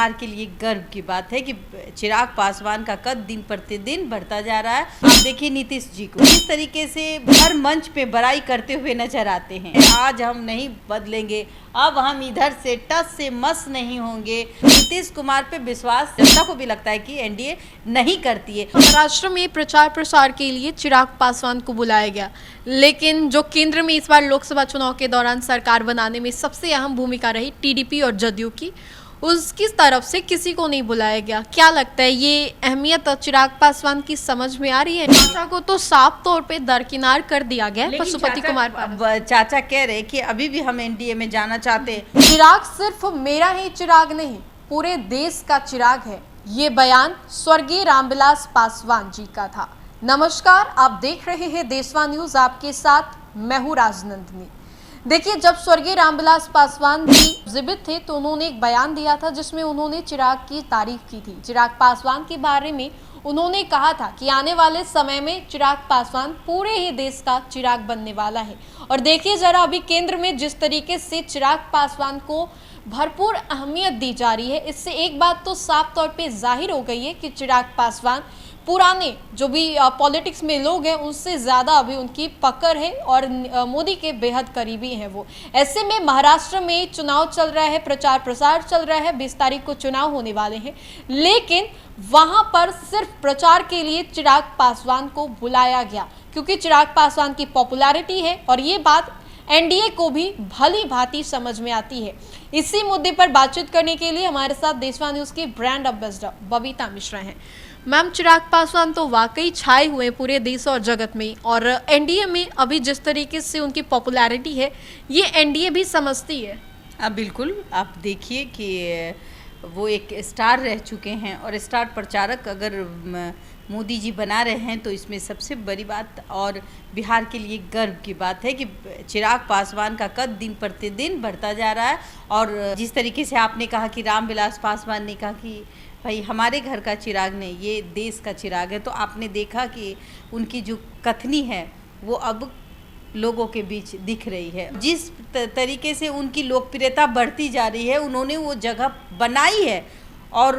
बिहार के लिए गर्व की बात है कि चिराग पासवान का कद दिन प्रतिदिन बढ़ता जा रहा है। आप देखिए नीतीश जी को इस तरीके से हर मंच पे बड़ाई करते हुए नजर आते हैं। आज हम नहीं बदलेंगे, अब हम इधर से टस से मस नहीं होंगे। नीतीश कुमार पे विश्वास जनता को भी लगता है कि एनडीए नहीं करती है। महाराष्ट्र में प्रचार प्रसार के लिए चिराग पासवान को बुलाया गया, लेकिन जो केंद्र में इस बार लोकसभा चुनाव के दौरान सरकार बनाने में सबसे अहम भूमिका रही टीडीपी और जदयू की, उसकी तरफ से किसी को नहीं बुलाया गया। क्या लगता है ये अहमियत चिराग पासवान की समझ में आ रही है? चाचा को तो साफ तौर पे दरकिनार कर दिया गया है पशुपति कुमार। चाचा कह रहे कि अभी भी हम एनडीए में जाना चाहते हैं। चिराग सिर्फ मेरा ही चिराग नहीं, पूरे देश का चिराग है, ये बयान स्वर्गीय रामविलास पासवान जी का था। नमस्कार, आप देख रहे हैं देशवा न्यूज, आपके साथ मैं हूँ राजनंदिनी। देखिए, जब स्वर्गीय रामविलास पासवान जी जीवित थे तो उन्होंने एक बयान दिया था जिसमें उन्होंने चिराग की तारीफ की थी। चिराग पासवान के बारे में उन्होंने कहा था कि आने वाले समय में चिराग पासवान पूरे ही देश का चिराग बनने वाला है। और देखिए जरा, अभी केंद्र में जिस तरीके से चिराग पासवान को भरपूर अहमियत दी जा रही है, इससे एक बात तो साफ तौर पे जाहिर हो गई है कि चिराग पासवान पुराने जो भी पॉलिटिक्स में लोग हैं उनसे ज़्यादा अभी उनकी पकड़ है और मोदी के बेहद करीबी हैं वो। ऐसे में महाराष्ट्र में चुनाव चल रहा है, प्रचार प्रसार चल रहा है, 20 तारीख को चुनाव होने वाले हैं, लेकिन वहां पर सिर्फ प्रचार के लिए चिराग पासवान को बुलाया गया क्योंकि चिराग पासवान की पॉपुलैरिटी है और ये बात एनडीए को भी भली भांति समझ में आती है। इसी मुद्दे पर बातचीत करने के लिए हमारे साथ देशवा न्यूज की ब्रांड एम्बेसडर बबीता मिश्रा हैं। मैम, चिराग पासवान तो वाकई छाए हुए पूरे देश और जगत में, और एनडीए में अभी जिस तरीके से उनकी पॉपुलैरिटी है ये एनडीए भी समझती है। बिल्कुल, आप देखिए कि वो एक स्टार रह चुके हैं और स्टार प्रचारक अगर मोदी जी बना रहे हैं तो इसमें सबसे बड़ी बात और बिहार के लिए गर्व की बात है कि चिराग पासवान का कद दिन प्रतिदिन बढ़ता जा रहा है। और जिस तरीके से आपने कहा कि रामविलास पासवान ने कहा कि भाई हमारे घर का चिराग नहीं, ये देश का चिराग है, तो आपने देखा कि उनकी जो कथनी है वो अब लोगों के बीच दिख रही है। जिस तरीके से उनकी लोकप्रियता बढ़ती जा रही है, उन्होंने वो जगह बनाई है और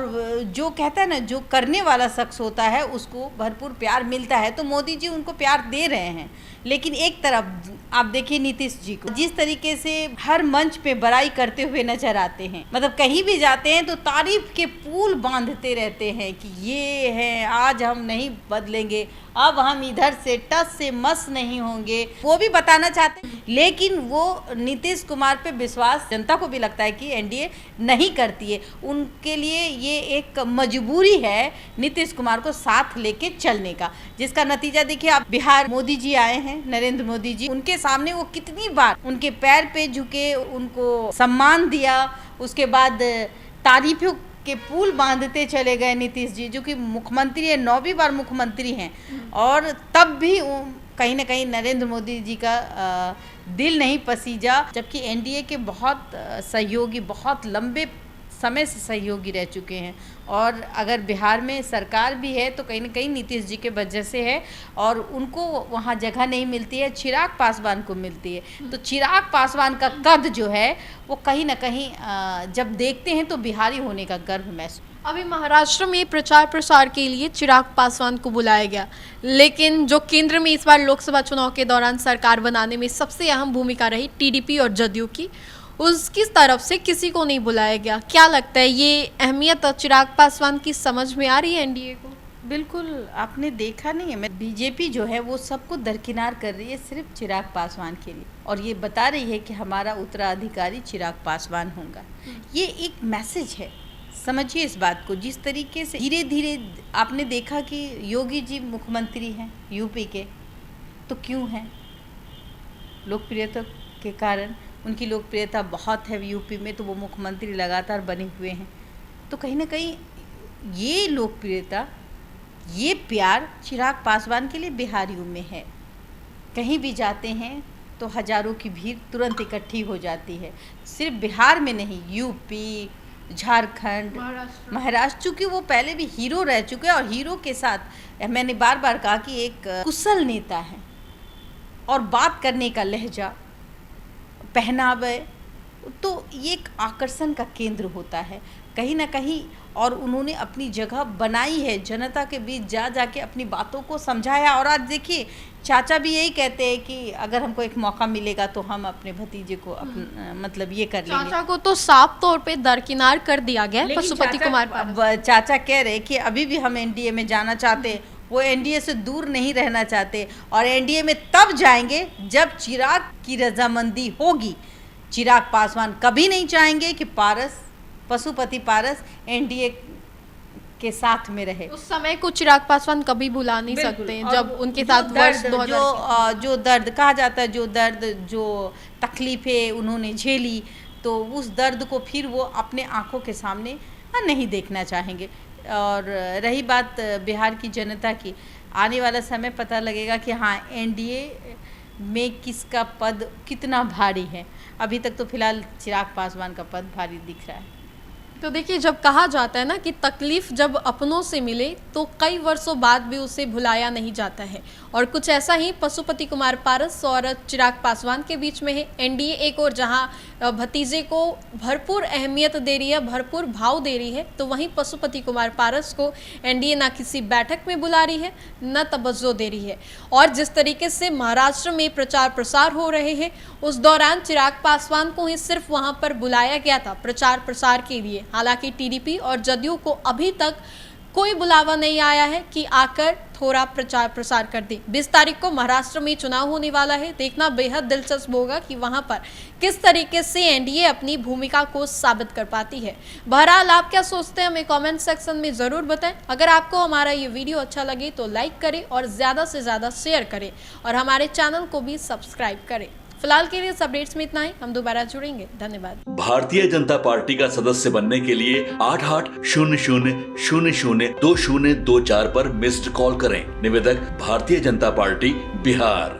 जो कहता है ना, जो करने वाला शख्स होता है उसको भरपूर प्यार मिलता है, तो मोदी जी उनको प्यार दे रहे हैं। लेकिन एक तरफ आप देखिए नीतीश जी को जिस तरीके से हर मंच पे बड़ाई करते हुए नजर आते हैं, मतलब कहीं भी जाते हैं तो तारीफ के पुल बांधते रहते हैं कि ये है, आज हम नहीं बदलेंगे, अब हम इधर से टस से मस नहीं होंगे, वो भी बताना चाहते हैं। लेकिन वो नीतीश कुमार पे विश्वास जनता को भी लगता है कि एनडीए नहीं करती है। उनके लिए ये एक मजबूरी है नीतीश कुमार को साथ लेके चलने का, जिसका नतीजा देखिए आप, बिहार मोदी जी आए हैं, नरेंद्र मोदी जी, उनके सामने वो कितनी बार उनके पैर पे झुके, उनको सम्मान दिया, उसके बाद तारीफों के पुल बांधते चले गए नीतीश जी, जो कि मुख्यमंत्री है, 9वीं बार मुख्यमंत्री हैं, और तब भी कहीं ना कहीं नरेंद्र मोदी जी का दिल नहीं पसीजा, जबकि एनडीए के बहुत सहयोगी, बहुत लंबे समय से सहयोगी रह चुके हैं। और अगर बिहार में सरकार भी है तो कहीं ना कहीं नीतीश जी के वजह से है, और उनको वहाँ जगह नहीं मिलती है, चिराग पासवान को मिलती है। तो चिराग पासवान का कद जो है वो कहीं ना कहीं जब देखते हैं तो बिहारी होने का गर्व महसूस। अभी महाराष्ट्र में प्रचार प्रसार के लिए चिराग पासवान को बुलाया गया, लेकिन जो केंद्र में इस बार लोकसभा चुनाव के दौरान सरकार बनाने में सबसे अहम भूमिका रही टीडीपी और जदयू की, उसकी तरफ से किसी को नहीं बुलाया गया। क्या लगता है ये अहमियत चिराग पासवान की समझ में आ रही है एनडीए को? बिल्कुल, आपने देखा नहीं है, बीजेपी जो है वो सबको दरकिनार कर रही है सिर्फ चिराग पासवान के लिए, और ये बता रही है कि हमारा उत्तराधिकारी चिराग पासवान होगा। ये एक मैसेज है, समझिए इस बात को। जिस तरीके से धीरे धीरे आपने देखा कि योगी जी मुख्यमंत्री हैं यूपी के, तो क्यों हैं? लोकप्रियता के कारण, उनकी लोकप्रियता बहुत है यूपी में, तो वो मुख्यमंत्री लगातार बने हुए हैं। तो कहीं ना कहीं ये लोकप्रियता, ये प्यार चिराग पासवान के लिए बिहारियों में है। कहीं भी जाते हैं तो हजारों की भीड़ तुरंत इकट्ठी हो जाती है। सिर्फ बिहार में नहीं, यूपी, झारखंड, महाराष्ट्र, चूँकि वो पहले भी हीरो रह चुके हैं, और हीरो के साथ मैंने बार बार कहा कि एक कुशल नेता है, और बात करने का लहजा, पहनावे, तो ये एक आकर्षण का केंद्र होता है। कहीं ना कहीं, और उन्होंने अपनी जगह बनाई है, जनता के बीच जा जाके अपनी बातों को समझाया। और आज देखिए चाचा भी यही कहते हैं कि अगर हमको एक मौका मिलेगा तो हम अपने भतीजे को मतलब ये कर लेंगे। चाचा को तो साफ तौर पे दरकिनार कर दिया गया है पशुपति कुमार पारस। चाचा कह रहे कि अभी भी हम एनडीए में जाना चाहते हैं, वो एनडीए से दूर नहीं रहना चाहते, और एनडीए में तब जाएंगे जब चिराग की रजामंदी होगी। चिराग पासवान कभी नहीं चाहेंगे कि पशुपति पारस एनडीए के साथ में रहे। उस समय को चिराग पासवान कभी भुला नहीं सकते जब उनके साथ वर्ष 2000 जो दर्द कहा जाता है, जो तकलीफें उन्होंने झेली, तो उस दर्द को फिर वो अपने आंखों के सामने नहीं देखना चाहेंगे। और रही बात बिहार की जनता की, आने वाला समय पता लगेगा कि हाँ एनडीए में किसका पद कितना भारी है। अभी तक तो फिलहाल चिराग पासवान का पद भारी दिख रहा है। तो देखिए, जब कहा जाता है ना कि तकलीफ जब अपनों से मिले तो कई वर्षों बाद भी उसे भुलाया नहीं जाता है, और कुछ ऐसा ही पशुपति कुमार पारस और चिराग पासवान के बीच में है। एनडीए एक और जहां भतीजे को भरपूर अहमियत दे रही है, भरपूर भाव दे रही है, तो वहीं पशुपति कुमार पारस को एनडीए ना किसी बैठक में बुला रही है, न तवज्जो दे रही है। और जिस तरीके से महाराष्ट्र में प्रचार प्रसार हो रहे हैं, उस दौरान चिराग पासवान को ही सिर्फ वहां पर बुलाया गया था प्रचार प्रसार के लिए। हालांकि टीडीपी और जदयू को अभी तक कोई बुलावा नहीं आया है कि आकर थोड़ा प्रचार प्रसार कर दे। 20 तारीख को महाराष्ट्र में चुनाव होने वाला है, देखना बेहद दिलचस्प होगा कि वहां पर किस तरीके से एनडीए अपनी भूमिका को साबित कर पाती है। बहरहाल आप क्या सोचते हैं हमें कमेंट सेक्शन में जरूर बताएं। अगर आपको हमारा ये वीडियो अच्छा लगे तो लाइक करें और ज्यादा से ज्यादा शेयर करें, और हमारे चैनल को भी सब्सक्राइब करें। फिलहाल के लिए इस अपडेट्स में इतना ही, हम दोबारा जुड़ेंगे। धन्यवाद। भारतीय जनता पार्टी का सदस्य बनने के लिए 8800002024 पर मिस्ड कॉल करें। निवेदक भारतीय जनता पार्टी बिहार।